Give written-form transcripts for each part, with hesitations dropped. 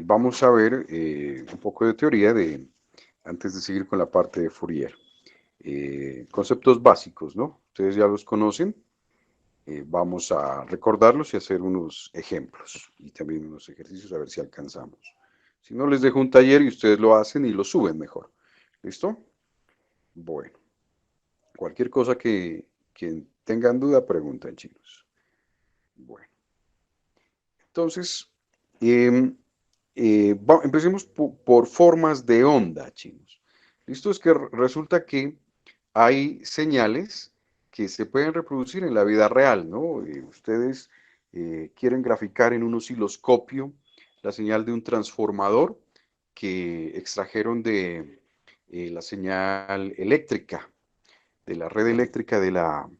vamos a ver un poco de teoría antes de seguir con la parte de Fourier. Conceptos básicos, ¿no? Ustedes ya los conocen. Vamos a recordarlos y hacer unos ejemplos y también unos ejercicios a ver si alcanzamos. Si no, les dejo un taller y ustedes lo hacen y lo suben mejor. ¿Listo? Bueno, cualquier cosa que tengan duda, preguntan, chicos. Bueno, entonces, em, empecemos por formas de onda, chinos. Listo, es que resulta que hay señales que se pueden reproducir en la vida real, ¿no? Ustedes quieren graficar en un osciloscopio la señal de un transformador que extrajeron de la señal eléctrica, de la red eléctrica de la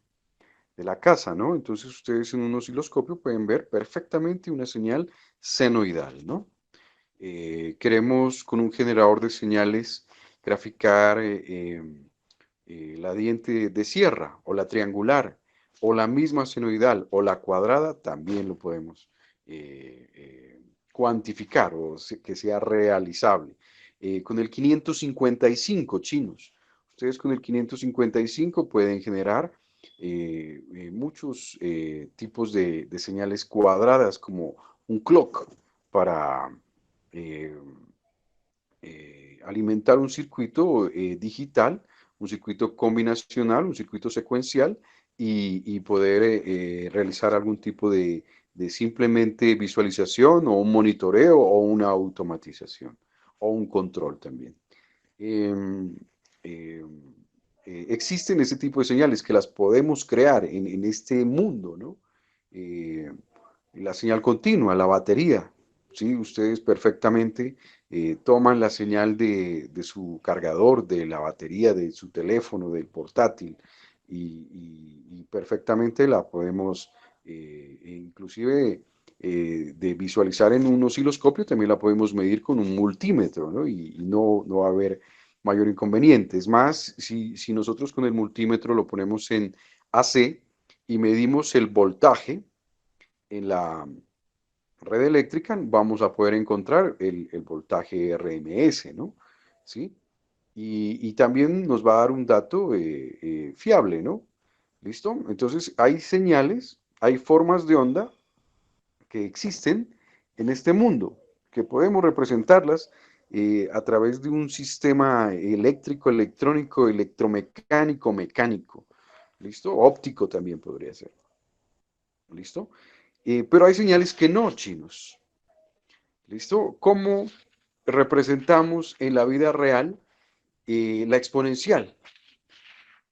casa, ¿no? Entonces ustedes en un osciloscopio pueden ver perfectamente una señal senoidal, ¿no? Queremos con un generador de señales graficar la diente de sierra o la triangular o la misma senoidal o la cuadrada, también lo podemos cuantificar o que sea realizable. Con el 555 chinos, ustedes con el 555 pueden generar muchos tipos de señales cuadradas como un clock para eh, alimentar un circuito digital, un circuito combinacional, un circuito secuencial y poder realizar algún tipo de simplemente visualización o un monitoreo o una automatización o un control también. Em, em, Existen ese tipo de señales que las podemos crear en este mundo, ¿no? Eh, la señal continua, la batería, ¿sí? Ustedes perfectamente toman la señal de su cargador, de la batería, de su teléfono, del portátil, y perfectamente la podemos, inclusive de visualizar en un osciloscopio, también la podemos medir con un multímetro, ¿no? Y no va a haber mayor inconveniente. Es más, si nosotros con el multímetro lo ponemos en AC y medimos el voltaje en la red eléctrica, vamos a poder encontrar el voltaje RMS, ¿no? ¿Sí? Y también nos va a dar un dato fiable, ¿no? ¿Listo? Entonces, hay señales, hay formas de onda que existen en este mundo, que podemos representarlas a través de un sistema eléctrico, electrónico, electromecánico, mecánico. ¿Listo? Óptico también podría ser. ¿Listo? Pero hay señales que no, chinos. ¿Listo? ¿Cómo representamos en la vida real la exponencial?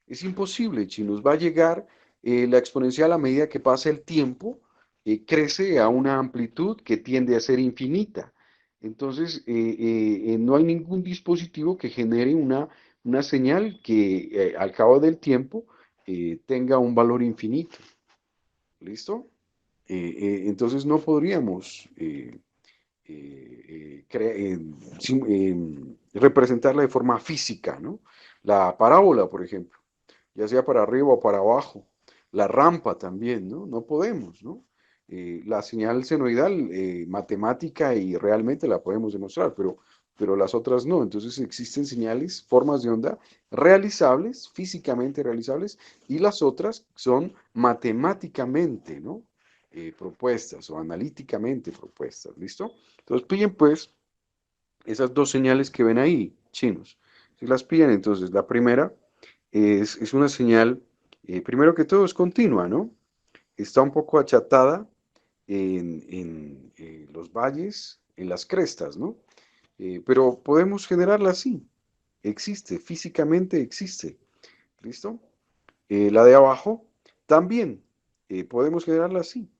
Es imposible, chinos. Va a llegar la exponencial a medida que pasa el tiempo, crece a una amplitud que tiende a ser infinita. Entonces, no hay ningún dispositivo que genere una señal que al cabo del tiempo tenga un valor infinito. ¿Listo? Entonces no podríamos representarla de forma física, ¿no? La parábola, por ejemplo, ya sea para arriba o para abajo, la rampa también, ¿no? No podemos, ¿no? La señal senoidal, matemática y realmente la podemos demostrar, pero las otras no. Entonces existen señales, formas de onda realizables, físicamente realizables, y las otras son matemáticamente, ¿no? Propuestas o analíticamente propuestas, ¿listo? Entonces pillen pues esas dos señales que ven ahí, chinos. Si las pillan, entonces la primera es una señal, primero que todo es continua, ¿no? Está un poco achatada en los valles, en las crestas, ¿no? Pero podemos generarla así. Existe, físicamente existe. ¿Listo? La de abajo también podemos generarla así.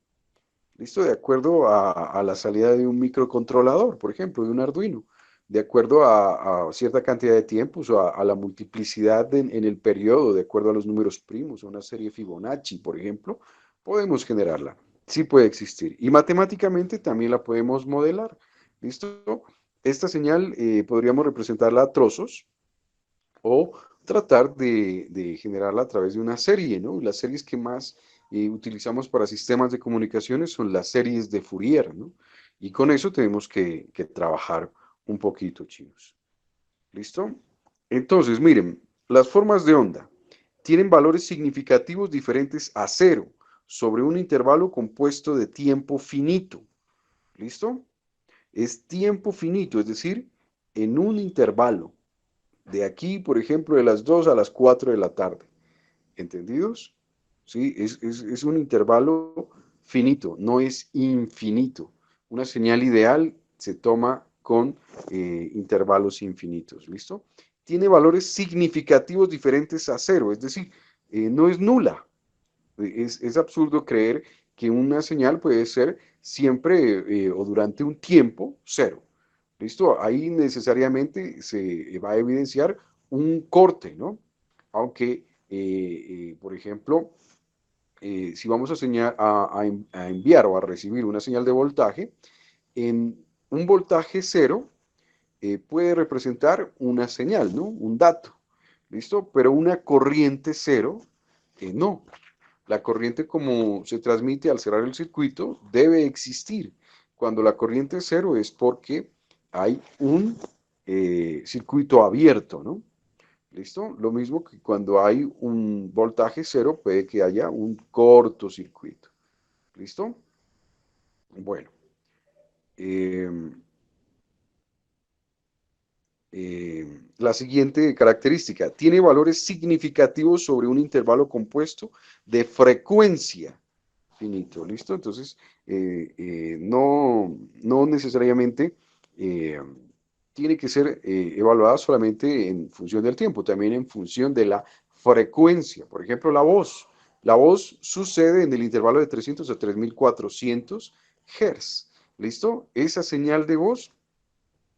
¿Listo? De acuerdo a la salida de un microcontrolador, por ejemplo, de un Arduino, de acuerdo a cierta cantidad de tiempos o a la multiplicidad en el periodo, de acuerdo a los números primos, a una serie Fibonacci, por ejemplo, podemos generarla. Sí puede existir. Y matemáticamente también la podemos modelar. ¿Listo? Esta señal podríamos representarla a trozos o tratar de generarla a través de una serie, ¿no? Las series que más utilizamos para sistemas de comunicaciones son las series de Fourier, ¿no? Y con eso tenemos que trabajar un poquito, chinos. ¿Listo? Entonces, miren, las formas de onda tienen valores significativos diferentes a cero sobre un intervalo compuesto de tiempo finito. ¿Listo? Es tiempo finito, es decir, en un intervalo. De aquí, por ejemplo, de las 2 a las 4 de la tarde. ¿Entendidos? ¿Sí? Es un intervalo finito, no es infinito. Una señal ideal se toma con intervalos infinitos. ¿Listo? Tiene valores significativos diferentes a cero, es decir, no es nula. Es absurdo creer que una señal puede ser siempre o durante un tiempo cero. ¿Listo? Ahí necesariamente se va a evidenciar un corte, ¿no? Aunque, por ejemplo, si vamos a, a enviar o a recibir una señal de voltaje, en un voltaje cero puede representar una señal, ¿no? Un dato, ¿listo? Pero una corriente cero, no. La corriente, como se transmite al cerrar el circuito, debe existir. Cuando la corriente es cero es porque hay un circuito abierto, ¿no? ¿Listo? Lo mismo que cuando hay un voltaje cero, puede que haya un cortocircuito. ¿Listo? Bueno. eh, la siguiente característica, tiene valores significativos sobre un intervalo compuesto de frecuencia finito, ¿listo? Entonces, no necesariamente eh, tiene que ser evaluada solamente en función del tiempo, también en función de la frecuencia. Por ejemplo, la voz. La voz sucede en el intervalo de 300 a 3400 Hz. ¿Listo? Esa señal de voz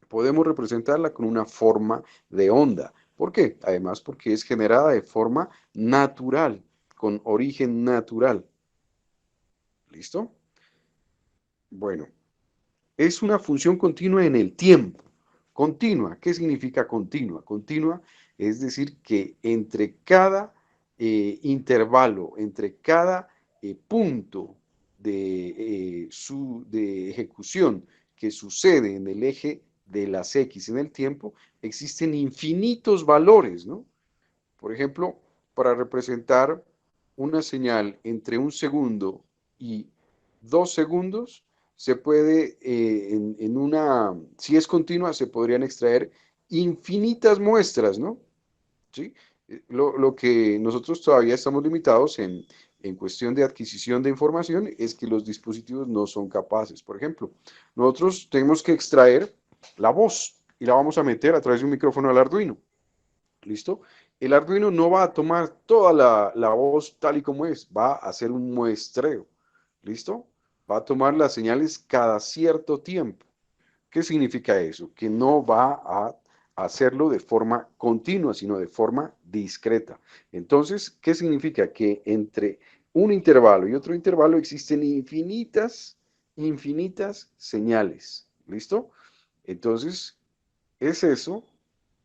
podemos representarla con una forma de onda. ¿Por qué? Además, porque es generada de forma natural, con origen natural. ¿Listo? Bueno, es una función continua en el tiempo. Continua, ¿qué significa continua? Continua es decir que entre cada intervalo, entre cada punto de ejecución que sucede en el eje de las X en el tiempo, existen infinitos valores, ¿no? Por ejemplo, para representar una señal entre un segundo y 2 segundos, se puede, en una, si es continua, se podrían extraer infinitas muestras, ¿no? ¿Sí? Lo que nosotros todavía estamos limitados en cuestión de adquisición de información es que los dispositivos no son capaces. Por ejemplo, nosotros tenemos que extraer la voz y la vamos a meter a través de un micrófono al Arduino. ¿Listo? El Arduino no va a tomar toda la voz tal y como es, va a hacer un muestreo. ¿Listo? Va a tomar las señales cada cierto tiempo. ¿Qué significa eso? Que no va a hacerlo de forma continua, sino de forma discreta. Entonces, ¿qué significa? Que entre un intervalo y otro intervalo existen infinitas señales. ¿Listo? Entonces, es eso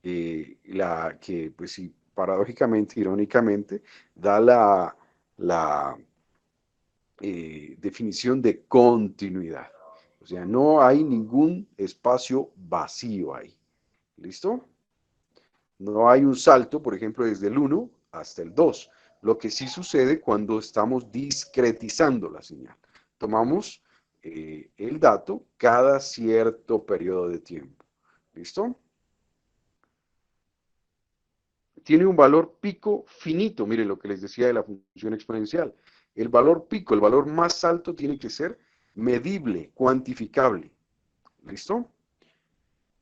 la que, pues sí, paradójicamente, irónicamente, da la definición de continuidad. O sea, no hay ningún espacio vacío ahí. ¿Listo? No hay un salto, por ejemplo, desde el 1 hasta el 2. Lo que sí sucede cuando estamos discretizando la señal. Tomamos el dato cada cierto periodo de tiempo. ¿Listo? Tiene un valor pico finito. Miren lo que les decía de la función exponencial. El valor pico, el valor más alto tiene que ser medible, cuantificable. ¿Listo?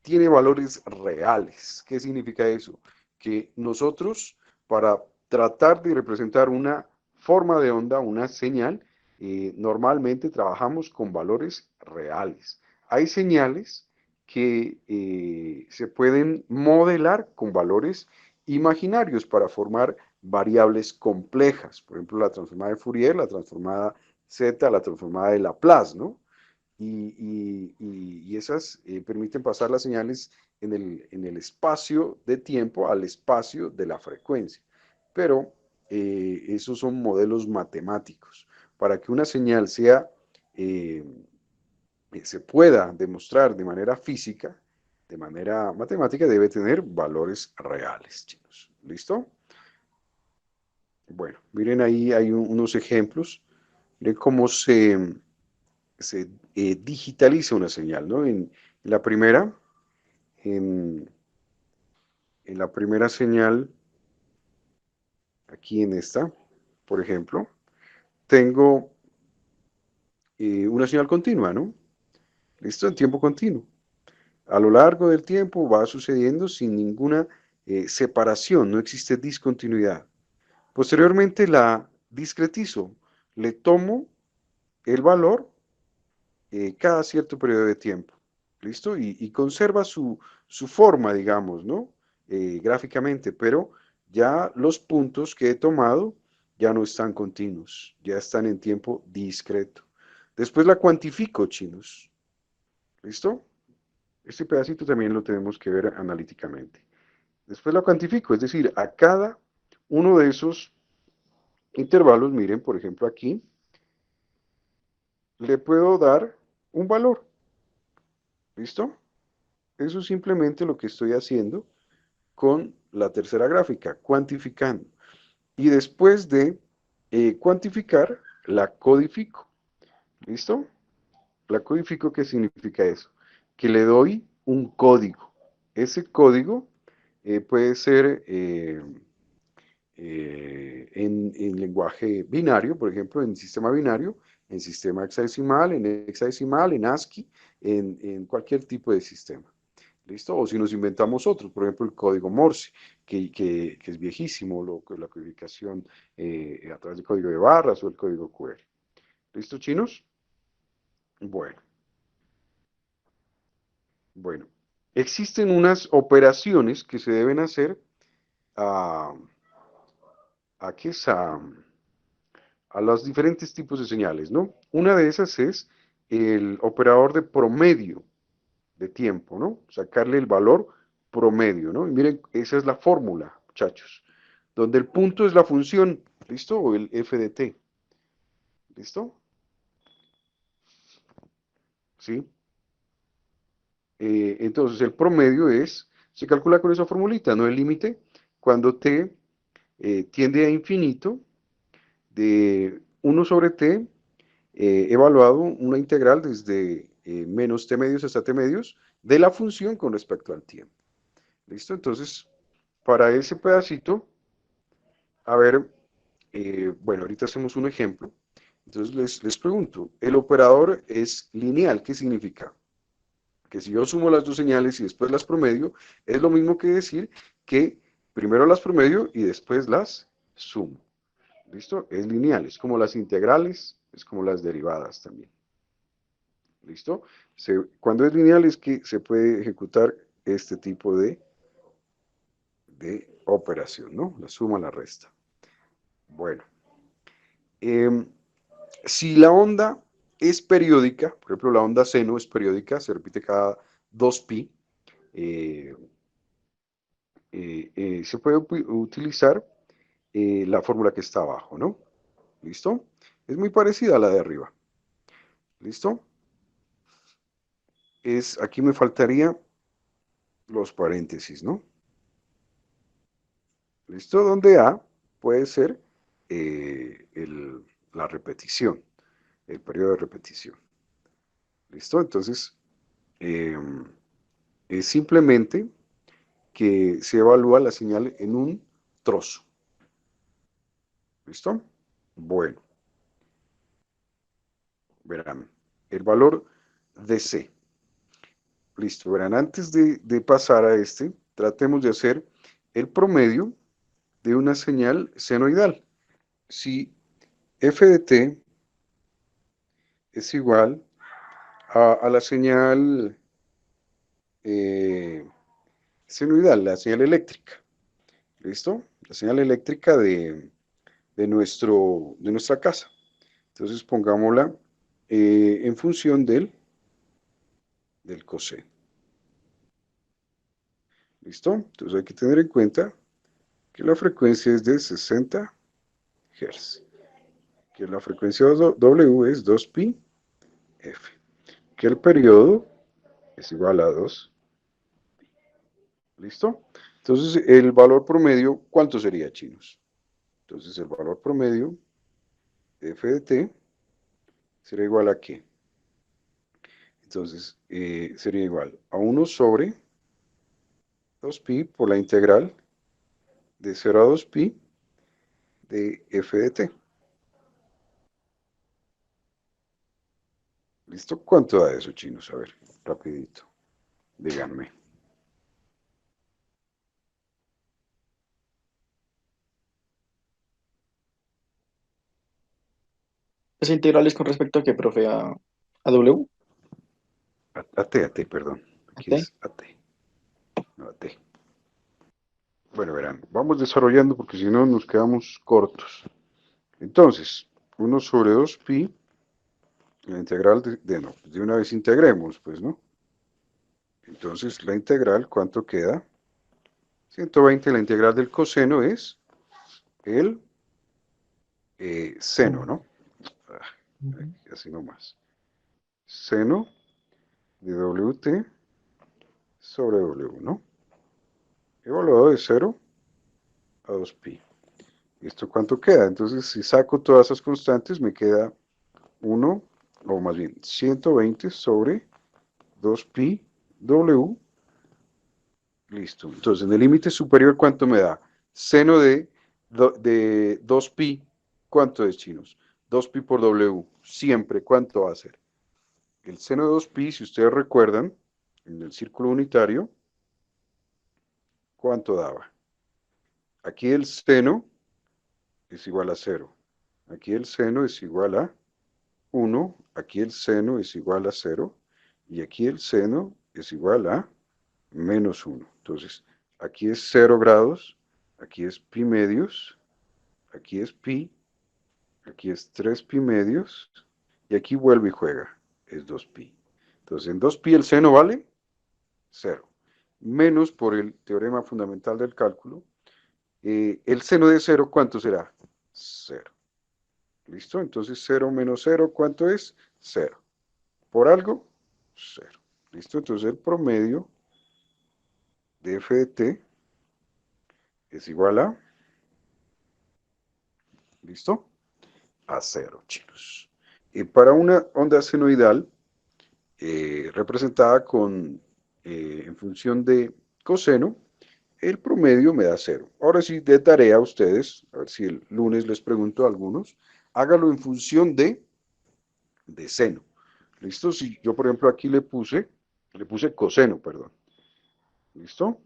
Tiene valores reales. ¿Qué significa eso? Que nosotros, para tratar de representar una forma de onda, una señal, normalmente trabajamos con valores reales. Hay señales que se pueden modelar con valores imaginarios para formar variables complejas. Por ejemplo, la transformada de Fourier, la transformada Z, la transformada de Laplace, ¿no? Y esas permiten pasar las señales en el espacio de tiempo al espacio de la frecuencia. Pero esos son modelos matemáticos. Para que una señal sea se pueda demostrar de manera física, de manera matemática, debe tener valores reales, chicos. ¿Listo? Bueno, miren ahí hay unos ejemplos. Miren cómo se digitaliza una señal, ¿no? En la primera, en, en la primera señal, aquí en esta, por ejemplo, tengo una señal continua, ¿no? ¿Listo? En tiempo continuo. A lo largo del tiempo va sucediendo sin ninguna separación, no existe discontinuidad. Posteriormente la discretizo, le tomo el valor cada cierto periodo de tiempo. ¿Listo? Y conserva su forma, digamos, ¿no? Gráficamente, pero ya los puntos que he tomado ya no están continuos, ya están en tiempo discreto. Después la cuantifico, chinos. ¿Listo? Este pedacito también lo tenemos que ver analíticamente. Después la cuantifico, es decir, a cada uno de esos intervalos, miren, por ejemplo aquí, le puedo dar un valor. ¿Listo? Eso es simplemente lo que estoy haciendo con la tercera gráfica, cuantificando. Y después de cuantificar, la codifico. ¿Listo? La codifico, ¿qué significa eso? Que le doy un código. Ese código puede ser en lenguaje binario, por ejemplo, en sistema binario, en sistema hexadecimal, en ASCII, en cualquier tipo de sistema. ¿Listo? O si nos inventamos otros, por ejemplo, el código Morse, que es viejísimo, la codificación a través del código de barras o el código QR. ¿Listo, chinos? Bueno, bueno. Existen unas operaciones que se deben hacer a, ¿qué es? A los diferentes tipos de señales, ¿no? Una de esas es el operador de promedio de tiempo, ¿no? Sacarle el valor promedio, ¿no? Y miren, esa es la fórmula, muchachos, donde el punto es la función, ¿listo? O el f de t, ¿listo? ¿Sí? Entonces el promedio se calcula con esa formulita, ¿no? El límite, cuando t tiende a infinito, de 1/t evaluado una integral desde menos t medios hasta t medios de la función con respecto al tiempo. ¿Listo? Entonces, para ese pedacito, a ver, bueno, ahorita hacemos un ejemplo. Entonces les pregunto, el operador es lineal, ¿qué significa? Que si yo sumo las dos señales y después las promedio, es lo mismo que decir que primero las promedio y después las sumo. ¿Listo? Es lineal, es como las integrales, es como las derivadas también. ¿Listo? Cuando es lineal es que se puede ejecutar este tipo de operación, ¿no? La suma, la resta. Bueno, em, si la onda es periódica, por ejemplo, la onda seno es periódica, se repite cada 2pi, eh, se puede utilizar la fórmula que está abajo, ¿no? ¿Listo? Es muy parecida a la de arriba. ¿Listo? Aquí me faltaría los paréntesis, ¿no? ¿Listo? Donde A puede ser la repetición, el periodo de repetición. ¿Listo? Entonces, es simplemente que se evalúa la señal en un trozo. ¿Listo? Bueno, verán, el valor de C. Listo, verán, antes de pasar a este, tratemos de hacer el promedio de una señal senoidal. Si f de t es igual a la señal eh, senoidal, la señal eléctrica. ¿Listo? La señal eléctrica de nuestra casa. Entonces pongámosla en función del coseno. ¿Listo? Entonces hay que tener en cuenta que la frecuencia es de 60 Hz. Que la frecuencia W es 2pi F. que el periodo es igual a 2. ¿Listo? Entonces, el valor promedio, ¿cuánto sería, chinos? Entonces, el valor promedio de f de t será igual a ¿qué? Entonces, sería igual a 1 sobre 2pi por la integral de 0 a 2pi de f de t. ¿Listo? ¿Cuánto da eso, chinos? A ver, rapidito. Díganme. ¿Esa integral es con respecto a qué, profe? ¿A W? A t, perdón. ¿A Aquí T? es a t, no a t. Bueno, verán, vamos desarrollando porque si no nos quedamos cortos. Entonces, 1 sobre 2pi, la integral no, de una vez integremos, pues, ¿no? Entonces, la integral, ¿cuánto queda? 120, la integral del coseno es el seno, ¿no? Ah, Ujú. así nomás. Seno de WT sobre W, ¿no? Evaluado de 0 a 2pi. ¿Y esto cuánto queda? Entonces, si saco todas esas constantes, me queda 1, o más bien 120 sobre 2pi W. Listo. Entonces, en el límite superior, ¿cuánto me da? Seno de 2pi, ¿cuánto es, chinos? 2pi por W. Siempre, ¿cuánto va a ser? El seno de 2pi, si ustedes recuerdan, en el círculo unitario, ¿cuánto daba? Aquí el seno es igual a 0. Aquí el seno es igual a 1. Aquí el seno es igual a 0. Y aquí el seno es igual a menos 1. Entonces, aquí es 0 grados, aquí es pi medios, aquí es pi, aquí es 3 pi medios, y aquí vuelve y juega, es 2pi. Entonces, en 2pi el seno vale 0. Menos por el teorema fundamental del cálculo, el seno de 0, ¿cuánto será? 0. ¿Listo? Entonces 0 menos 0, ¿cuánto es? 0. Por algo, 0. ¿Listo? Entonces el promedio de f de t es igual a, ¿listo? A 0, chicos. Y para una onda senoidal representada en función de coseno, el promedio me da 0. Ahora sí, de tarea a ustedes, a ver si el lunes les pregunto a algunos, hágalo en función de seno. ¿Listo? Si yo, por ejemplo, aquí le puse coseno, perdón. ¿Listo?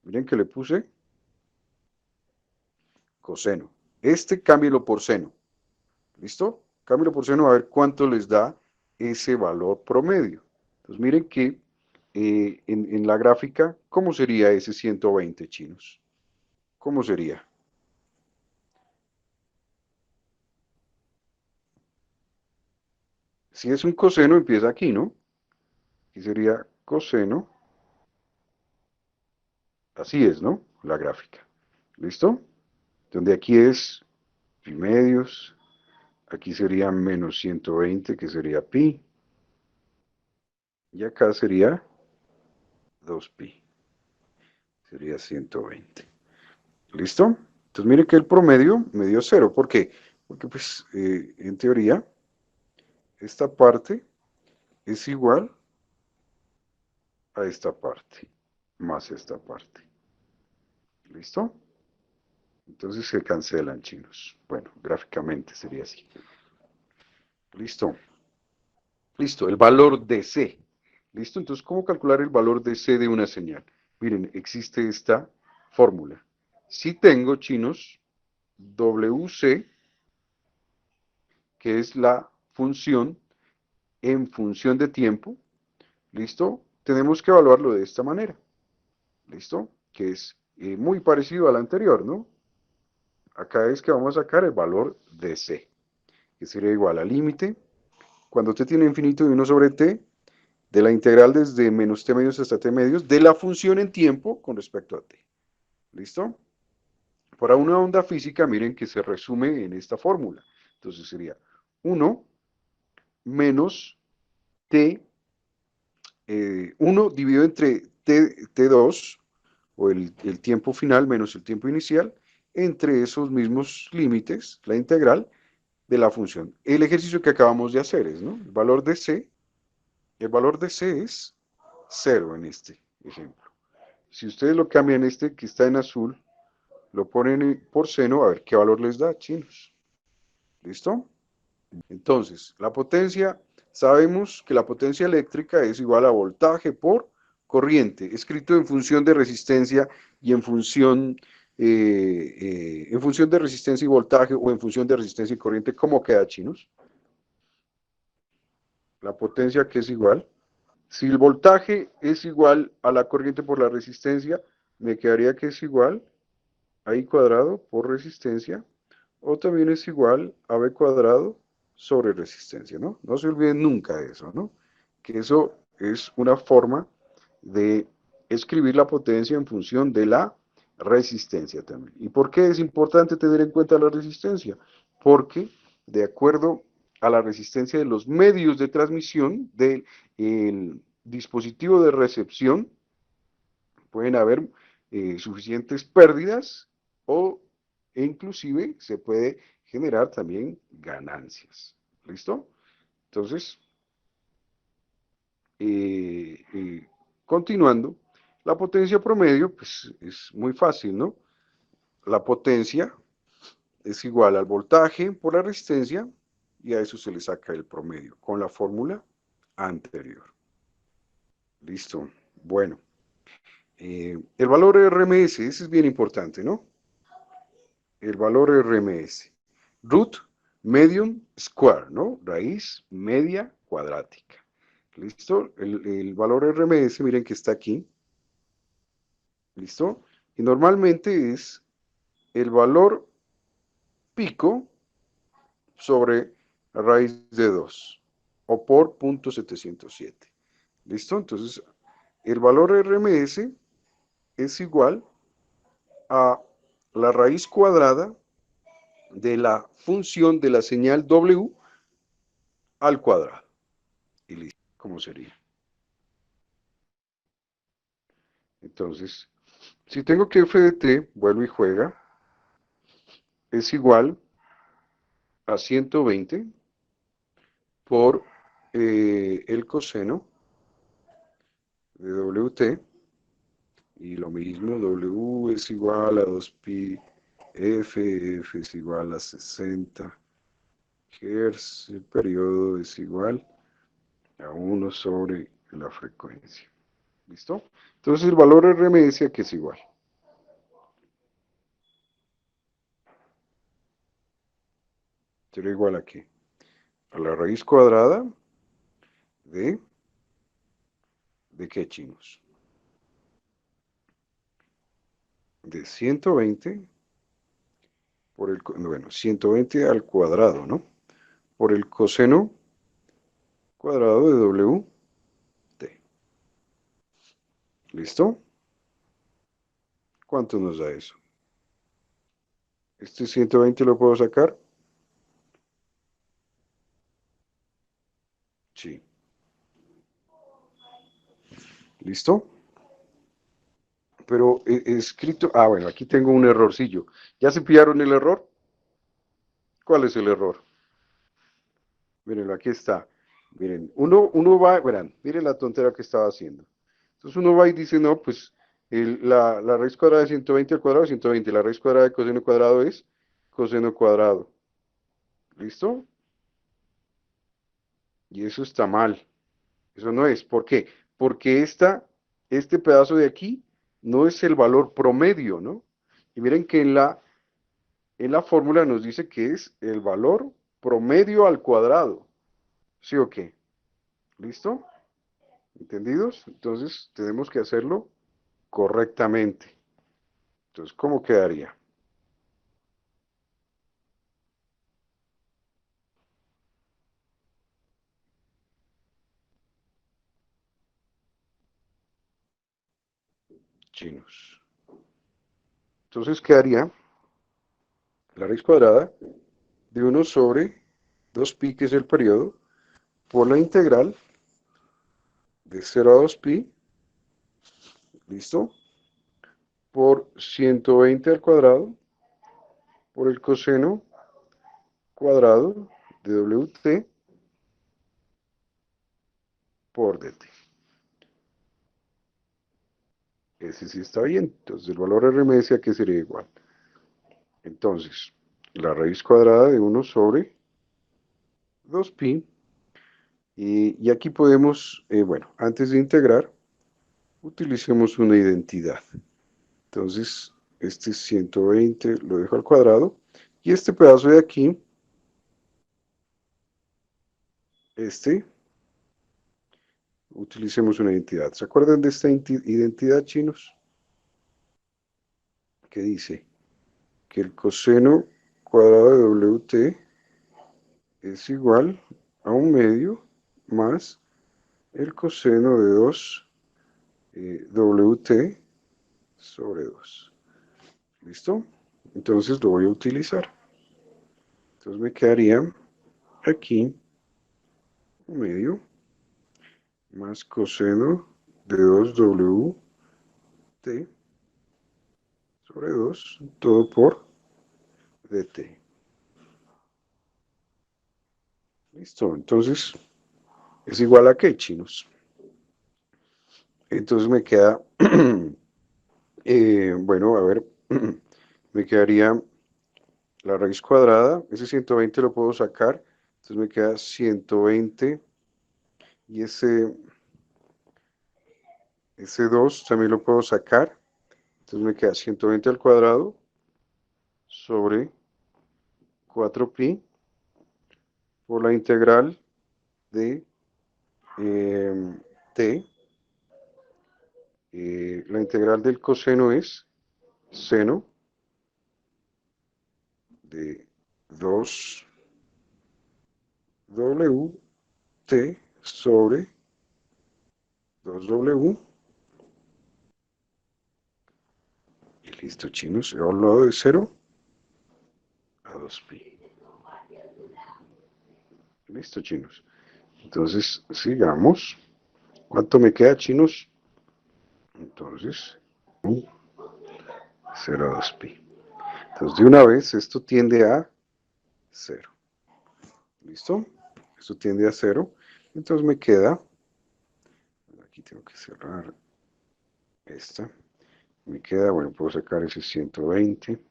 Miren que le puse coseno. Este cámbielo por seno. ¿Listo? Cámbielo por seno a ver cuánto les da ese valor promedio. Entonces miren que en la gráfica, ¿cómo sería ese 120, chinos? ¿Cómo sería? Si es un coseno, empieza aquí, ¿no? Aquí sería coseno. Así es, ¿no? La gráfica. ¿Listo? Donde aquí es pi medios. Aquí sería menos 120, que sería pi. Y acá sería 2pi. Sería 120. ¿Listo? Entonces mire que el promedio me dio 0. ¿Por qué? Porque pues en teoría esta parte es igual a esta parte más esta parte. ¿Listo? Entonces se cancelan, chinos. Bueno, gráficamente sería así. ¿Listo? Listo, el valor de C. ¿Listo? Entonces, ¿cómo calcular el valor de C de una señal? Miren, existe esta fórmula. Si tengo, chinos, WC, que es la función en función de tiempo, ¿listo? Tenemos que evaluarlo de esta manera, ¿listo? Que es muy parecido al anterior, ¿no? Acá es que vamos a sacar el valor de C, que sería igual al límite, cuando t tiene infinito de 1 sobre t, de la integral desde menos t medios hasta t medios, de la función en tiempo con respecto a t. ¿Listo? Para una onda física, miren que se resume en esta fórmula. Entonces sería 1 menos T1 dividido entre T2, o el tiempo final menos el tiempo inicial, entre esos mismos límites, la integral de la función. El ejercicio que acabamos de hacer es, ¿no? El valor de C es 0 en este ejemplo. Si ustedes lo cambian, este que está en azul, lo ponen por seno, a ver qué valor les da, chinos. ¿Listo? Entonces, la potencia, sabemos que la potencia eléctrica es igual a voltaje por corriente, escrito en función de resistencia y en función de resistencia y voltaje o en función de resistencia y corriente. ¿Cómo queda, chinos? La potencia que es igual. Si el voltaje es igual a la corriente por la resistencia, me quedaría que es igual a I cuadrado por resistencia, o también es igual a B cuadrado sobre resistencia, ¿no? No se olviden nunca de eso, ¿no? Que eso es una forma de escribir la potencia en función de la resistencia también. ¿Y por qué es importante tener en cuenta la resistencia? Porque de acuerdo a la resistencia de los medios de transmisión del dispositivo de recepción, pueden haber suficientes pérdidas o inclusive se puede generar también ganancias. ¿Listo? Entonces, eh, eh, continuando, la potencia promedio, pues es muy fácil, ¿no? La potencia es igual al voltaje por la resistencia y a eso se le saca el promedio con la fórmula anterior. Listo. Bueno, el valor RMS, ese es bien importante, ¿no? El valor RMS. Root medium square, ¿no? Raíz media cuadrática. ¿Listo? El valor RMS, miren que está aquí. ¿Listo? Y normalmente es el valor pico sobre la raíz de 2 o por 0.707. ¿Listo? Entonces, el valor RMS es igual a la raíz cuadrada de la función de la señal W al cuadrado. Y listo, ¿cómo sería? Entonces, si tengo que f de t, vuelvo y juega, es igual a 120 por el coseno de wt, y lo mismo, w es igual a 2pi f es igual a 60 Hz, el periodo es igual a 1 sobre la frecuencia. ¿Listo? Entonces el valor RMS aquí es igual. Será igual a qué? A la raíz cuadrada ¿de qué, chinos? De 120 por el, bueno, 120 al cuadrado, ¿no? Por el coseno cuadrado de WT. ¿Listo? ¿Cuánto nos da eso? Este 120 lo puedo sacar. Sí. ¿Listo? Pero he escrito, bueno, aquí tengo un errorcillo. ¿Ya se pillaron el error? ¿Cuál es el error? Miren, aquí está. Miren, uno va, verán, miren la tontera que estaba haciendo. Entonces uno va y dice, no, pues la raíz cuadrada de 120 al cuadrado es 120. La raíz cuadrada de coseno cuadrado es coseno cuadrado. ¿Listo? Y eso está mal. Eso no es. ¿Por qué? Porque este pedazo de aquí no es el valor promedio, ¿no? Y miren que en la fórmula nos dice que es el valor promedio al cuadrado. ¿Sí o qué? ¿Listo? ¿Entendidos? Entonces tenemos que hacerlo correctamente. Entonces, ¿cómo quedaría? Chinos. Entonces quedaría la raíz cuadrada de 1 sobre 2pi, que es el periodo, por la integral de 0 a 2pi, ¿listo? Por 120 al cuadrado, por el coseno cuadrado de WT por dt. Ese sí está bien. Entonces el valor RMS aquí sería igual. Entonces, la raíz cuadrada de 1 sobre 2pi. Y aquí podemos, bueno, antes de integrar, utilicemos una identidad. Entonces, este 120 lo dejo al cuadrado. Y este pedazo de aquí, este, utilicemos una identidad. ¿Se acuerdan de esta identidad, chinos? Que dice que el coseno cuadrado de WT es igual a 1/2 más el coseno de 2 WT sobre 2. ¿Listo? Entonces lo voy a utilizar. Entonces me quedaría aquí 1/2 más coseno de 2WT sobre 2, todo por dt. Listo, entonces es igual a qué, chinos. Entonces me queda, bueno, a ver, me quedaría la raíz cuadrada, ese 120 lo puedo sacar, entonces me queda 120 y ese 2 también lo puedo sacar, entonces me queda 120 al cuadrado sobre 4pi por la integral de t. La integral del coseno es seno de 2WT sobre 2W. Y listo, chinos. He hablado de 0 a 2pi. Listo, chinos. Entonces, sigamos. ¿Cuánto me queda, chinos? Entonces, 0 a 2pi. Entonces, de una vez, esto tiende a 0. ¿Listo? Esto tiende a 0. Entonces me queda, aquí tengo que cerrar esta. Me queda, bueno, puedo sacar ese 120.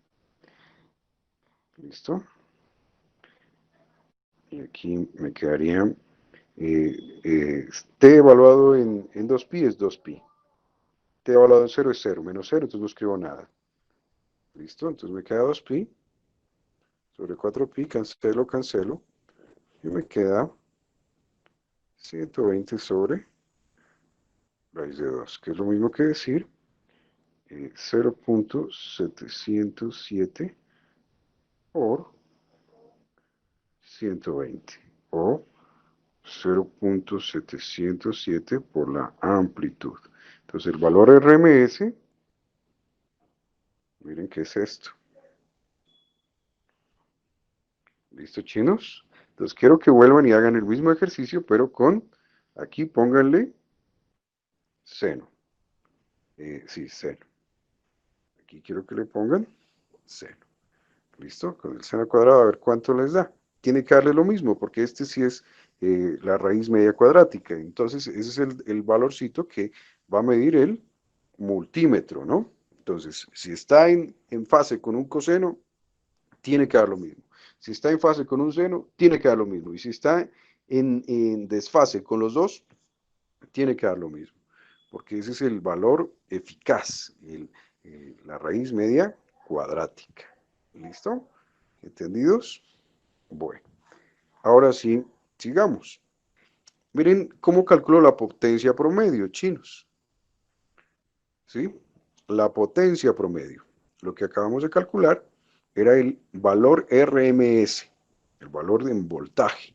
¿Listo? Y aquí me quedaría t evaluado en 2pi es 2pi. T evaluado en 0 es 0, menos 0, entonces no escribo nada. ¿Listo? Entonces me queda 2pi sobre 4pi, cancelo, cancelo. Y me queda 120 sobre raíz de 2, que es lo mismo que decir 0.707 por 120 o 0.707 por la amplitud. Entonces el valor RMS, miren qué es esto. ¿Listo, chinos? Entonces quiero que vuelvan y hagan el mismo ejercicio, pero con, aquí pónganle seno. Sí, seno. Aquí quiero que le pongan seno. ¿Listo? Con el seno cuadrado, a ver cuánto les da. Tiene que darle lo mismo, porque este sí es la raíz media cuadrática. Entonces, ese es el valorcito que va a medir el multímetro, ¿no? Entonces, si está en fase con un coseno, tiene que dar lo mismo. Si está en fase con un seno, tiene que dar lo mismo. Y si está en desfase con los dos, tiene que dar lo mismo. Porque ese es el valor eficaz, la raíz media cuadrática. ¿Listo? ¿Entendidos? Bueno, ahora sí, sigamos. Miren cómo calculo la potencia promedio, chinos. ¿Sí? La potencia promedio. Lo que acabamos de calcular era el valor RMS, el valor en voltaje.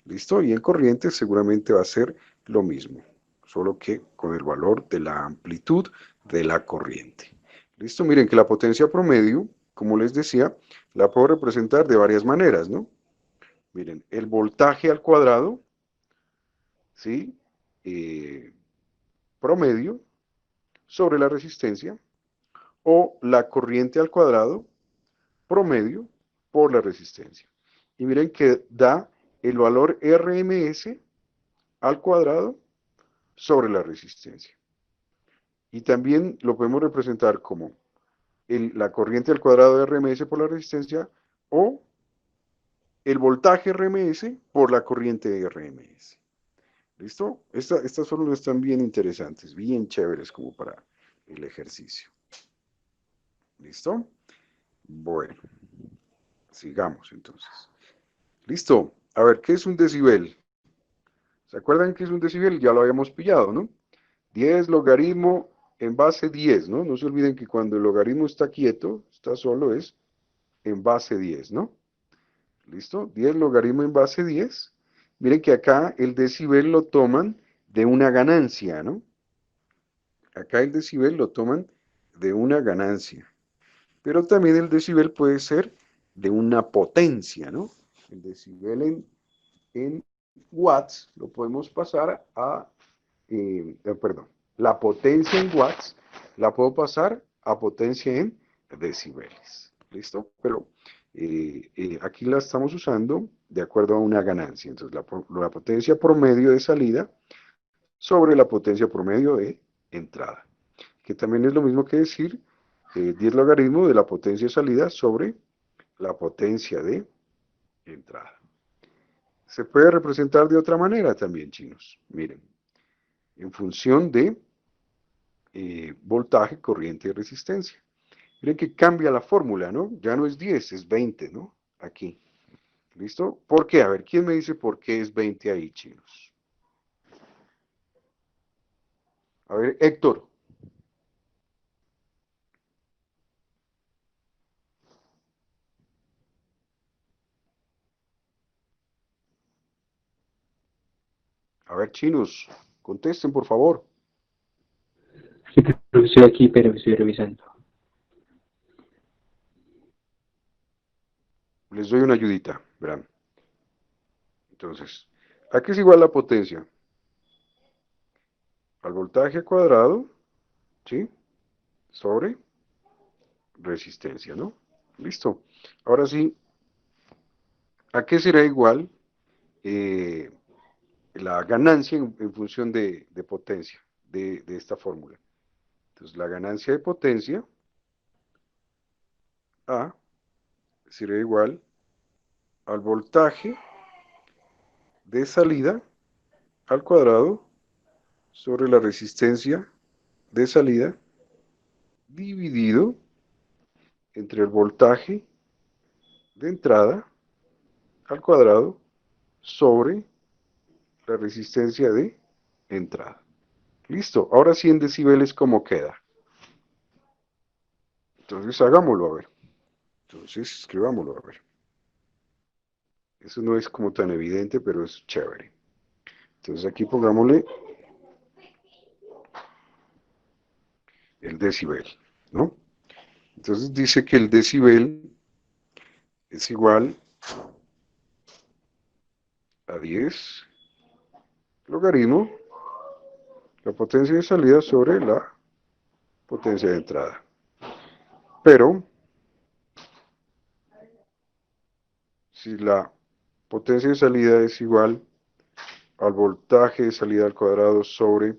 ¿Listo? Y en corriente seguramente va a ser lo mismo, solo que con el valor de la amplitud de la corriente. ¿Listo? Miren que la potencia promedio, como les decía, la puedo representar de varias maneras, ¿no? Miren, el voltaje al cuadrado, ¿sí? promedio sobre la resistencia o la corriente al cuadrado promedio por la resistencia. Y miren que da el valor RMS al cuadrado sobre la resistencia. Y también lo podemos representar como la corriente al cuadrado de RMS por la resistencia o el voltaje RMS por la corriente de RMS. ¿Listo? Estas fórmulas están bien interesantes, bien chéveres como para el ejercicio. ¿Listo? Bueno, sigamos entonces. Listo. A ver, ¿qué es un decibel? ¿Se acuerdan qué es un decibel? Ya lo habíamos pillado, ¿no? 10 logaritmo en base 10, ¿no? No se olviden que cuando el logaritmo está quieto, está solo, es en base 10, ¿no? ¿Listo? 10 logaritmo en base 10. Miren que acá el decibel lo toman de una ganancia, ¿no? Acá el decibel lo toman de una ganancia. Pero también el decibel puede ser de una potencia, ¿no? El decibel en watts lo podemos pasar a, perdón, la potencia en watts la puedo pasar a potencia en decibeles. ¿Listo? Pero aquí la estamos usando de acuerdo a una ganancia. Entonces, la potencia promedio de salida sobre la potencia promedio de entrada. Que también es lo mismo que decir 10 logaritmo de la potencia de salida sobre la potencia de entrada. Se puede representar de otra manera también, chinos. Miren, en función de voltaje, corriente y resistencia. Miren que cambia la fórmula, ¿no? Ya no es 10, es 20, ¿no? Aquí. ¿Listo? ¿Por qué? A ver, ¿quién me dice por qué es 20 ahí, chinos? A ver, Héctor. A ver, chinos, contesten, por favor. Sí, creo que estoy aquí, pero estoy revisando. Les doy una ayudita, verán. Entonces, ¿a qué es igual la potencia? Al voltaje cuadrado, ¿sí? Sobre resistencia, ¿no? Listo. Ahora sí, ¿a qué será igual eh, la ganancia en función de potencia de esta fórmula? Entonces, la ganancia de potencia A será igual al voltaje de salida al cuadrado sobre la resistencia de salida dividido entre el voltaje de entrada al cuadrado sobre la resistencia de entrada. Listo. Ahora sí en decibeles, ¿cómo queda? Entonces hagámoslo a ver. Entonces escribámoslo a ver. Eso no es como tan evidente, pero es chévere. Entonces aquí pongámosle el decibel, ¿no? Entonces dice que el decibel es igual a 10 logaritmo la potencia de salida sobre la potencia de entrada. Pero si la potencia de salida es igual al voltaje de salida al cuadrado sobre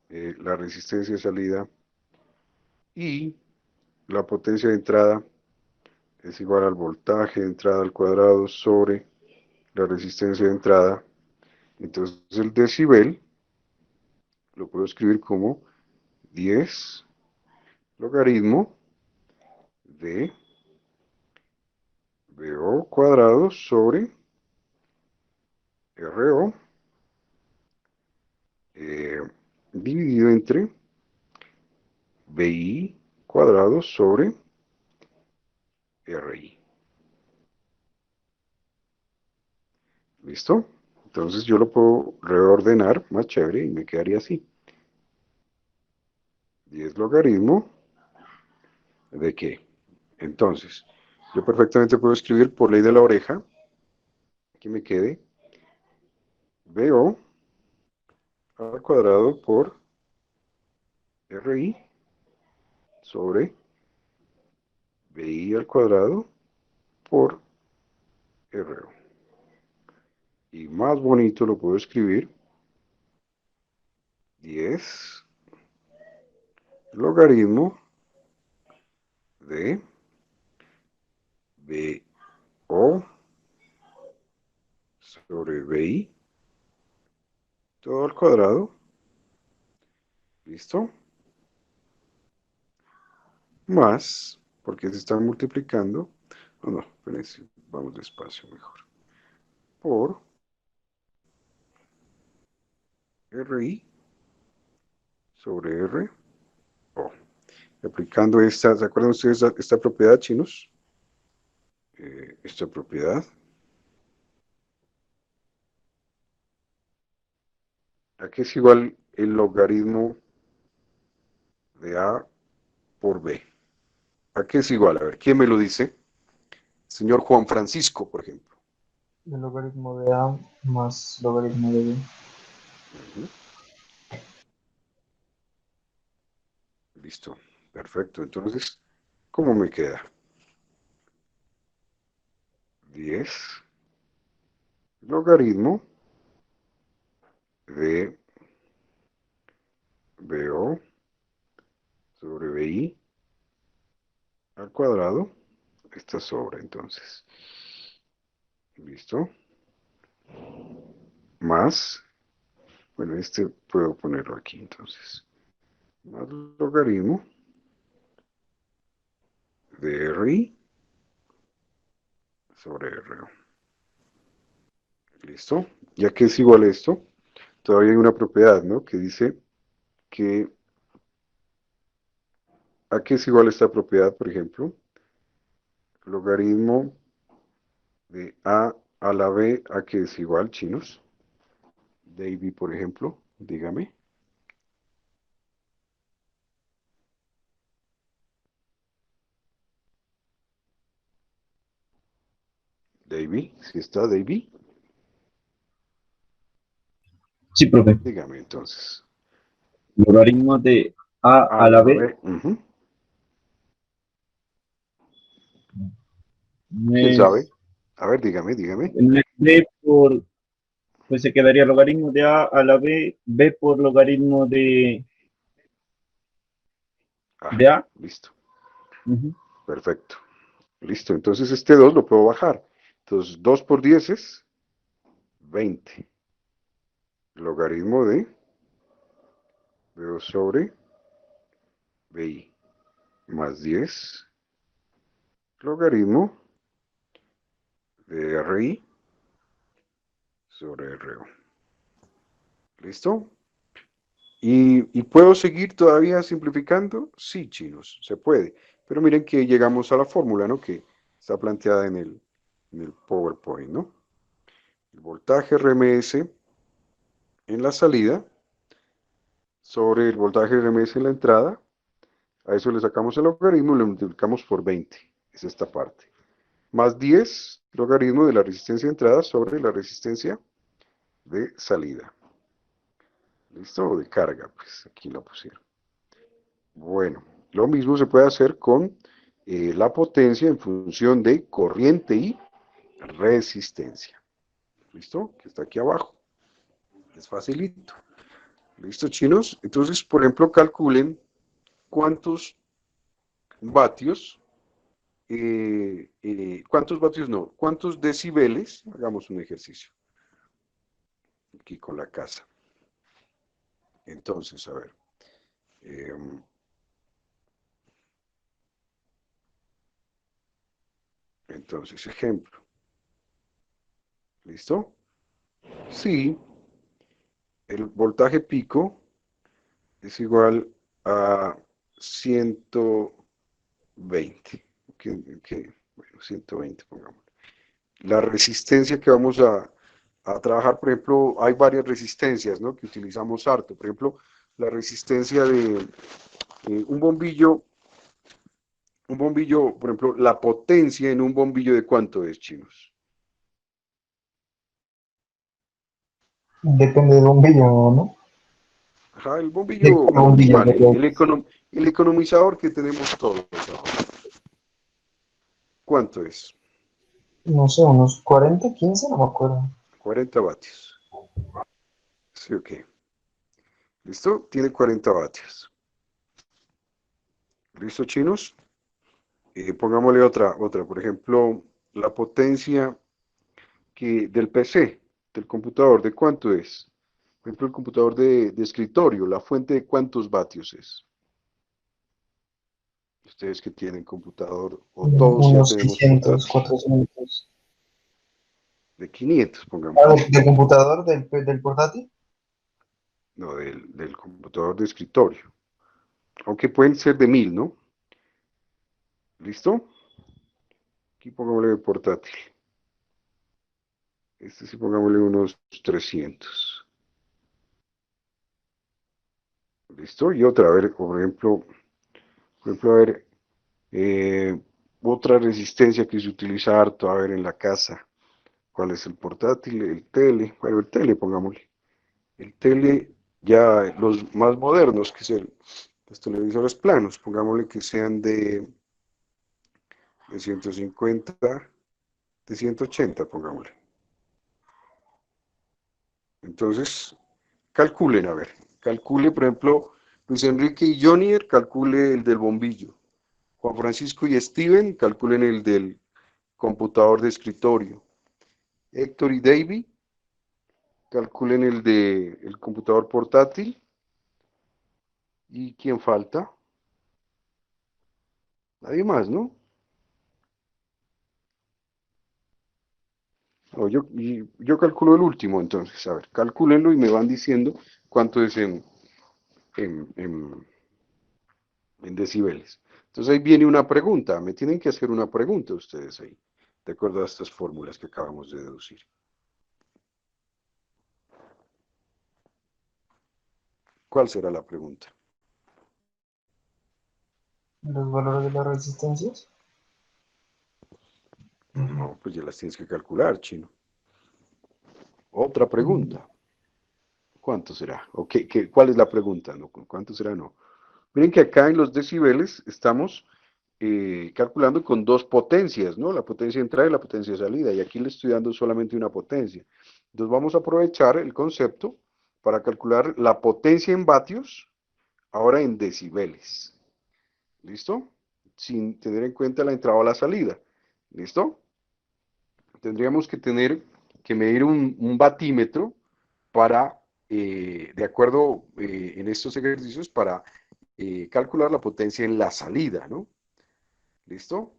la resistencia de salida y la potencia de entrada es igual al voltaje de entrada al cuadrado sobre la resistencia de entrada. Entonces el decibel lo puedo escribir como 10 logaritmo de BO cuadrado sobre RO eh, dividido entre BI cuadrado sobre RI. ¿Listo? Entonces yo lo puedo reordenar más chévere y me quedaría así. 10 logaritmo de qué. Entonces, yo perfectamente puedo escribir por ley de la oreja que me quede BO al cuadrado por RI sobre BI al cuadrado por RO. Y más bonito lo puedo escribir 10 logaritmo de BO sobre BI todo al cuadrado. ¿Listo? Más, porque se están multiplicando. No, espérense, vamos despacio mejor. Por RI sobre RO. Aplicando esta, ¿se acuerdan ustedes de esta propiedad, chinos? Esta propiedad. ¿A qué es igual el logaritmo de A por B? ¿A qué es igual? A ver, ¿quién me lo dice? Señor Juan Francisco, por ejemplo. El logaritmo de A más logaritmo de B. Ujú. Listo, perfecto. Entonces, ¿cómo me queda? 10 logaritmo de BO sobre BI al cuadrado. Esta sobra, entonces. ¿Listo? Más, bueno, este puedo ponerlo aquí, entonces. Más logaritmo de RI sobre RO. ¿Listo? Ya que es igual a esto, todavía hay una propiedad, ¿no? Que dice que ¿a qué es igual esta propiedad, por ejemplo? Logaritmo de A la B, ¿a qué es igual, chinos? Davy, por ejemplo, dígame. Davy, ¿sí está Davy? Sí, profe. Dígame entonces. Logaritmo de A A a la la B. B, ¿quién sabe? Es, A ver, dígame, dígame. no es B por, pues se quedaría logaritmo de A la B, B por logaritmo Ah, de A. listo, Ujú. perfecto. Listo, entonces este 2 lo puedo bajar. Entonces 2 por 10 es 20. Logaritmo de B sobre BI más 10. Logaritmo de RI sobre RO. ¿Listo? ¿Y puedo seguir todavía simplificando? Sí, chinos, se puede. Pero miren que llegamos a la fórmula, ¿no? Que está planteada en el PowerPoint, ¿no? El voltaje RMS en la salida sobre el voltaje RMS en la entrada. A eso le sacamos el logaritmo y lo multiplicamos por 20. Es esta parte. Más 10 logaritmo de la resistencia de entrada sobre la resistencia de salida. ¿Listo? O de carga, pues aquí lo pusieron. Bueno, lo mismo se puede hacer con la potencia en función de corriente y resistencia. ¿Listo? Que está aquí abajo. Es facilito. ¿Listo, chinos? Entonces, por ejemplo, calculen cuántos vatios, cuántos vatios no, cuántos decibeles, hagamos un ejercicio aquí con la casa. Entonces, a ver, eh, entonces, ejemplo, ¿listo? Sí, el voltaje pico es igual a 120. Bueno, 120, pongamos. La resistencia que vamos a trabajar, por ejemplo, hay varias resistencias, ¿no? Que utilizamos harto. Por ejemplo, la resistencia de un bombillo, por ejemplo, la potencia en un bombillo de cuánto es, chinos. Depende del bombillo, ¿no? Ajá, el El bombillo bombillo, normal, perdón. el economizador que tenemos todos ahora. ¿Cuánto es? No sé, unos 40, 15, no me acuerdo. 40 vatios. Sí, ok. ¿Listo? Tiene 40 vatios. ¿Listo, chinos? Pongámosle otra. Por ejemplo, la potencia del PC, del computador, ¿de cuánto es? Por ejemplo, el computador de escritorio, la fuente de cuántos vatios es. Ustedes que tienen computador, o todos ya Unos tenemos 600, portátil, 400. de 500, Ah, pongámosle. del computador, del portátil. No, del computador de escritorio. Aunque pueden ser de 1000, ¿no? ¿Listo? Aquí pongámosle de portátil. Este sí pongámosle unos 300. ¿Listo? Y otra, a ver, por ejemplo, a ver, eh, otra resistencia que se utiliza harto, a ver, en la casa. ¿Cuál es el portátil? El tele. Bueno, el tele, pongámosle. El tele, ya los más modernos, que son los televisores planos, pongámosle que sean de 150, de 180, pongámosle. Entonces, calculen, a ver. Calcule, por ejemplo, Luis Enrique y Jonier, calcule el del bombillo. Juan Francisco y Steven, calculen el del computador de escritorio. Héctor y Davy, calculen el del computador portátil. ¿Y quién falta? Nadie más, ¿no? No, yo calculo el último, entonces, a ver, calcúlenlo y me van diciendo cuánto es en, en- en decibeles. Entonces ahí viene una pregunta, me tienen que hacer una pregunta ustedes ahí, de acuerdo a estas fórmulas que acabamos de deducir. ¿Cuál será la pregunta? Los valores de las resistencias. No, pues ya las tienes que calcular, chino. Otra Mm, pregunta. ¿Cuánto será? ¿O cuál es la pregunta? No, ¿cuánto será? No. Miren que acá en los decibeles estamos calculando con dos potencias, ¿no? La potencia de entrada y la potencia de salida. Y aquí le estoy dando solamente una potencia. Entonces vamos a aprovechar el concepto para calcular la potencia en vatios, ahora en decibeles. ¿Listo? Sin tener en cuenta la entrada o la salida. ¿Listo? Tendríamos que tener que medir un batímetro para, de acuerdo en estos ejercicios, para calcular la potencia en la salida, ¿no? ¿Listo?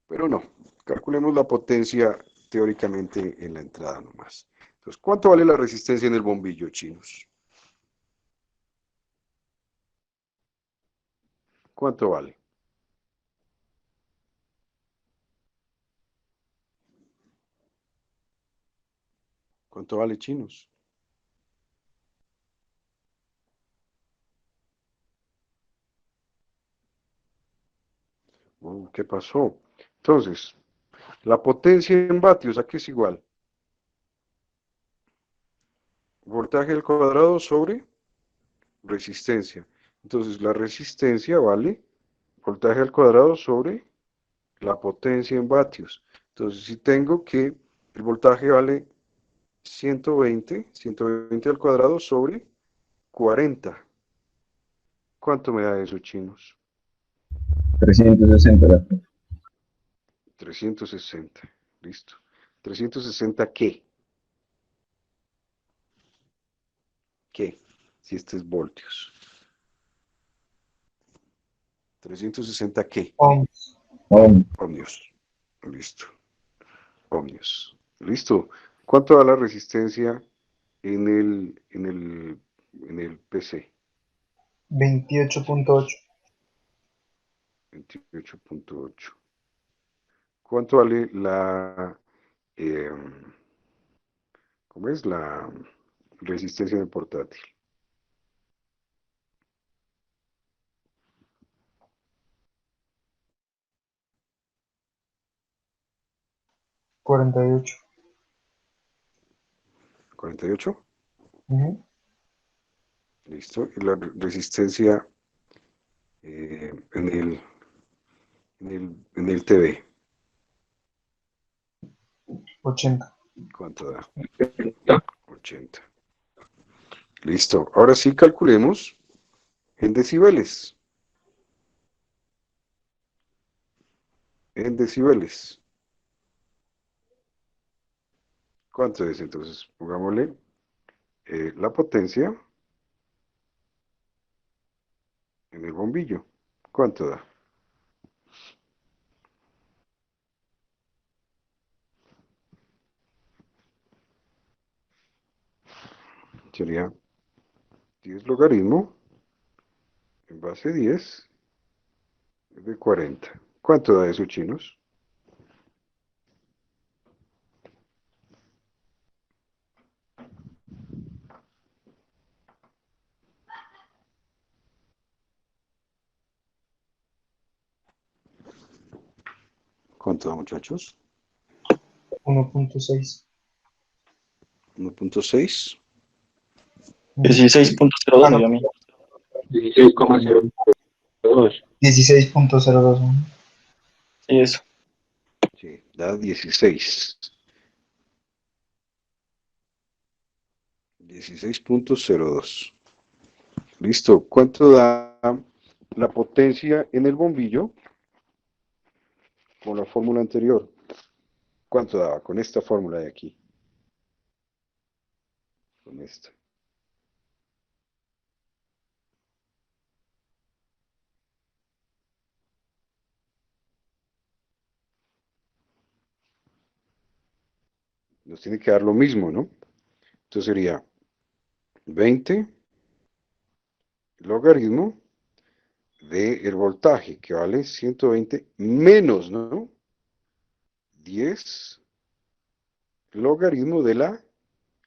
Pero no, calculemos la potencia teóricamente en la entrada nomás. Entonces, ¿cuánto vale la resistencia en el bombillo, chinos? ¿Cuánto vale? ¿Cuánto vale, chinos? ¿Qué pasó? Entonces, la potencia en vatios, ¿a qué es igual? Voltaje al cuadrado sobre resistencia. Entonces, la resistencia vale voltaje al cuadrado sobre la potencia en vatios. Entonces, si tengo que el voltaje vale 120 al cuadrado sobre 40. ¿Cuánto me da eso, chinos? 360. 360. Listo. ¿360 qué? ¿Qué? Si este es voltios. ¿360 qué? ohms. Ohm. Ohmios. Listo. Ohmios. Listo. ¿Cuánto da la resistencia en el PC? 28.8. 28.8. ¿Cuánto vale ¿cómo es la resistencia del portátil? 48. 48. Ujú. ¿Listo? Y la resistencia en el TV. 80. ¿Cuánto da? 80. Listo. Ahora sí calculemos en decibeles. En decibeles. ¿Cuánto es? Entonces, pongámosle la potencia en el bombillo. ¿Cuánto da? Sería 10 logaritmo en base 10 de 40. ¿Cuánto da eso, chinos? ¿Cuánto da, muchachos? 1.6. 1.6. 16.02 me dio a mí. 16,02. 16.02. Sí, eso. Sí, da 16. 16.02. Listo. ¿Cuánto da la potencia en el bombillo con la fórmula anterior? ¿Cuánto daba con esta fórmula de aquí? Con esta. Nos tiene que dar lo mismo, ¿no? Entonces sería 20 logaritmo del voltaje, que vale 120 menos, ¿no? 10 logaritmo de la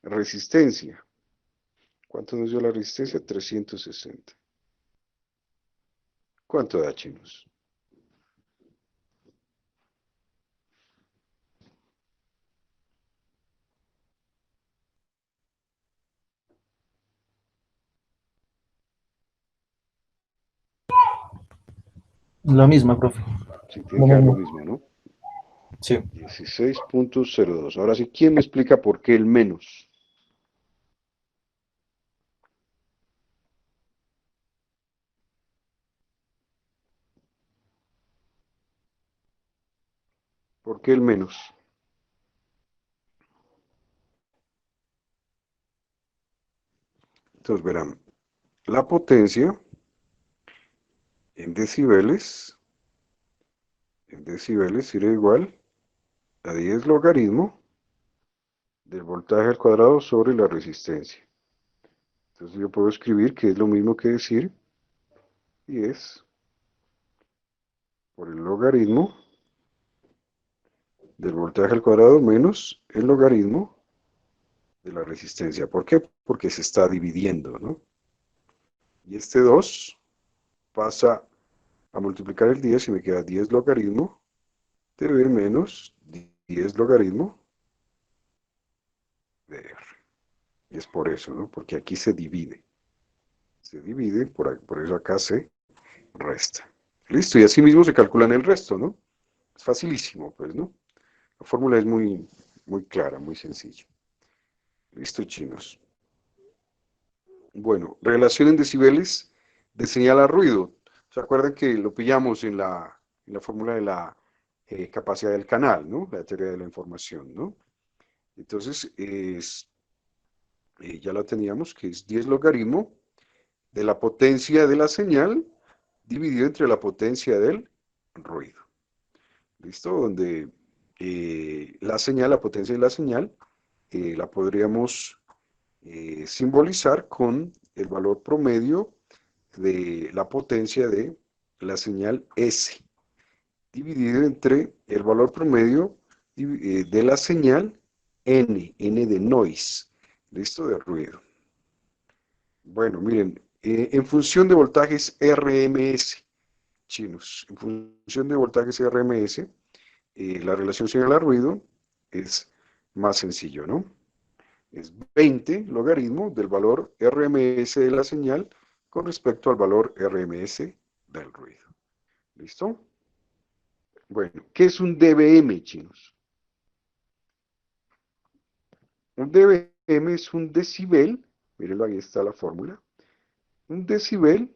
resistencia. ¿Cuánto nos dio la resistencia? 360. ¿Cuánto da, chinos? Lo mismo, profe. Sí, tiene que dar lo mismo, ¿no? Sí. 16.02. Ahora sí, ¿quién me explica por qué el menos? ¿Por qué el menos? Entonces verán, la potencia en decibeles sería igual a 10 logaritmo del voltaje al cuadrado sobre la resistencia. Entonces yo puedo escribir que es lo mismo que decir 10 por el logaritmo del voltaje al cuadrado menos el logaritmo de la resistencia. ¿Por qué? Porque se está dividiendo, ¿no? Y este 2 pasa a multiplicar el 10 y me queda 10 logaritmo de R menos 10 logaritmo de R. Y es por eso, ¿no? Porque aquí se divide. Se divide, por eso acá se resta. Listo, y así mismo se calculan el resto, ¿no? Es facilísimo, pues, ¿no? La fórmula es muy, muy clara, muy sencilla. Listo, chinos. Bueno, relación en decibeles de señal a ruido. ¿Se acuerdan que lo pillamos en la fórmula de la capacidad del canal, ¿no? La teoría de la información, ¿no? Entonces, ya la teníamos, que es 10 logaritmo de la potencia de la señal dividido entre la potencia del ruido. ¿Listo? Donde la señal, la potencia de la señal, la podríamos simbolizar con el valor promedio de la potencia de la señal S, dividido entre el valor promedio de la señal N de noise, ¿listo? De ruido. Bueno, miren, en función de voltajes RMS, chinos, en función de voltajes RMS, la relación señal a ruido es más sencillo, ¿no? Es 20 logaritmo del valor RMS de la señal con respecto al valor RMS del ruido. ¿Listo? Bueno, ¿qué es un dBm, chinos? Un dBm es un decibel, mírenlo, ahí está la fórmula. Un decibel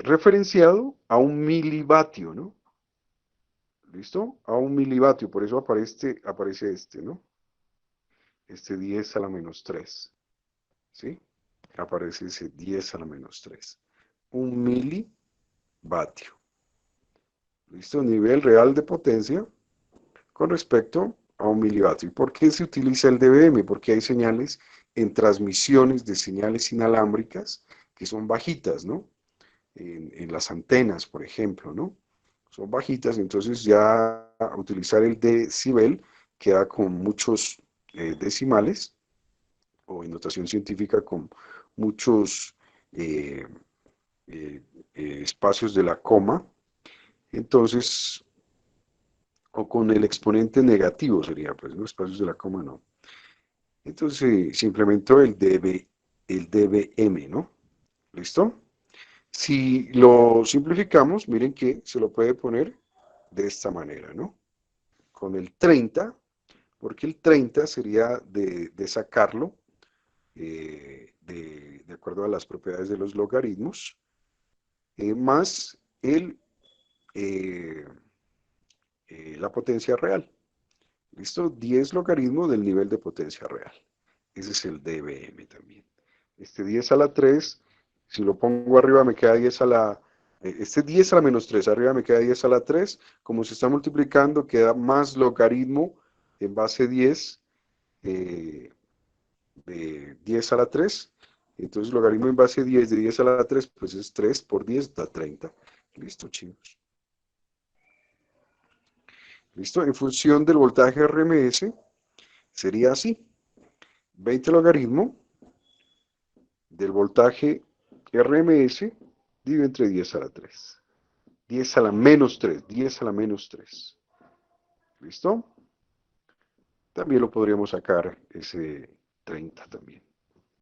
referenciado a un milivatio, ¿no? ¿Listo? A un milivatio, por eso aparece este, ¿no? Este 10 a la menos 3, ¿sí? Aparece ese 10 a la menos 3. Un milivatio. ¿Listo? Nivel real de potencia con respecto a un milivatio. ¿Y por qué se utiliza el dBm? Porque hay señales en transmisiones de señales inalámbricas que son bajitas, ¿no? En las antenas, por ejemplo, ¿no? Son bajitas, entonces ya utilizar el decibel queda con muchos decimales, o en notación científica con muchos eh, espacios de la coma, entonces, o con el exponente negativo sería, pues, ¿no? Espacios de la coma no. Entonces se implementó el dBm, ¿no? ¿Listo? Si lo simplificamos, miren que se lo puede poner de esta manera, ¿no? Con el 30, porque el 30 sería de sacarlo de acuerdo a las propiedades de los logaritmos, más eh, la potencia real. ¿Listo? 10 logaritmos del nivel de potencia real. Ese es el dBm también. Este 10 a la 3, si lo pongo arriba me queda 10 a la... Este 10 a la menos 3, arriba me queda 10 a la 3. Como se está multiplicando, queda más logaritmo en base 10 de 10 a la 3. Entonces, logaritmo en base 10 de 10 a la 3, pues es 3 por 10 da 30. Listo, chicos. Listo, en función del voltaje RMS, sería así. 20 logaritmo del voltaje RMS dividido entre 10 a la 3. 10 a la menos 3, 10 a la menos 3. ¿Listo? También lo podríamos sacar ese 30 también.